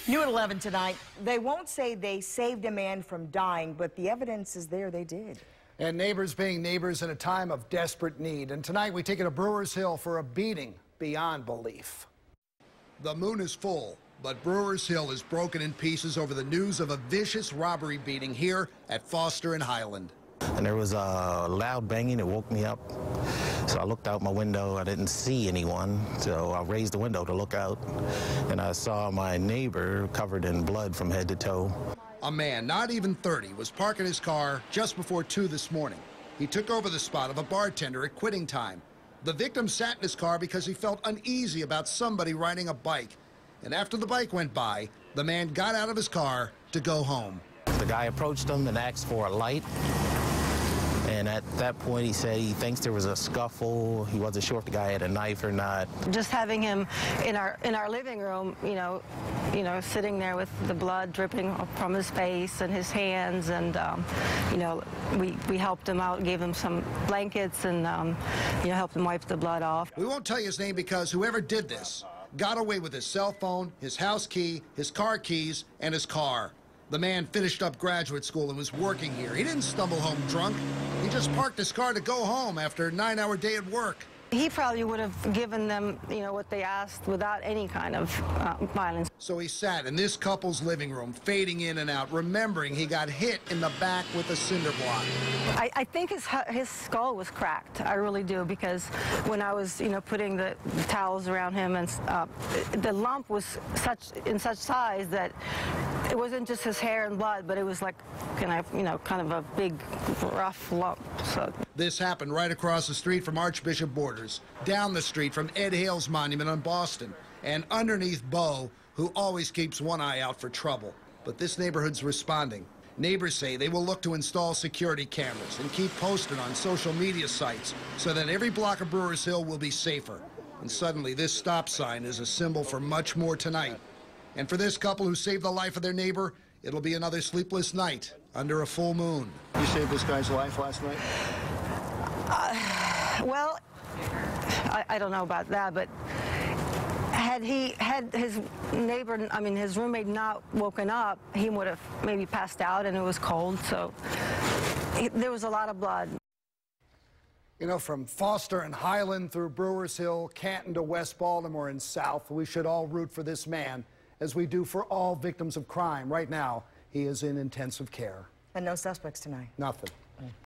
New at 11 tonight. They won't say they saved a man from dying, but the evidence is there they did. And neighbors being neighbors in a time of desperate need. And tonight we take it to Brewer's Hill for a beating beyond belief. The moon is full, but Brewer's Hill is broken in pieces over the news of a vicious robbery beating here at Foster and Highland. And there was a loud banging. It woke me up. So I looked out my window. I didn't see anyone. So I raised the window to look out. And I saw my neighbor covered in blood from head to toe. A man, not even 30, was parking his car just before 2 this morning. He took over the spot of a bartender at quitting time. The victim sat in his car because he felt uneasy about somebody riding a bike. And after the bike went by, the man got out of his car to go home. The guy approached him and asked for a light. And at that point, he said he thinks there was a scuffle. He wasn't sure if the guy had a knife or not. Just having him in our living room, you know, sitting there with the blood dripping from his face and his hands, and you know, we helped him out, gave him some blankets, and you know, helped him wipe the blood off. We won't tell you his name because whoever did this got away with his cell phone, his house key, his car keys, and his car. The man finished up graduate school and was working here. He didn't stumble home drunk. He just parked his car to go home after a 9-hour day at work. He probably would have given them, you know, what they asked without any kind of violence. So he sat in this couple's living room, fading in and out, remembering he got hit in the back with a cinder block. I think his skull was cracked. I really do, because when I was, you know, putting the towels around him, and the lump was in such size that it wasn't just his hair and blood, but it was like kind of a big, rough lump. So this happened right across the street from Archbishop Borders, down the street from Ed Hale's monument on Boston, and underneath Bo, who always keeps one eye out for trouble. But this neighborhood's responding. Neighbors say they will look to install security cameras and keep posted on social media sites so that every block of Brewer's Hill will be safer. And suddenly this stop sign is a symbol for much more tonight. And for this couple who saved the life of their neighbor, it'll be another sleepless night under a full moon. You saved this guy's life last night? Well, I don't know about that, but had his neighbor, I mean, his roommate not woken up, he would have maybe passed out, and it was cold, so there was a lot of blood. You know, from Foster and Highland through Brewer's Hill, Canton to West Baltimore and south, we should all root for this man, as we do for all victims of crime. Right now, he is in intensive care. And no suspects tonight. Nothing.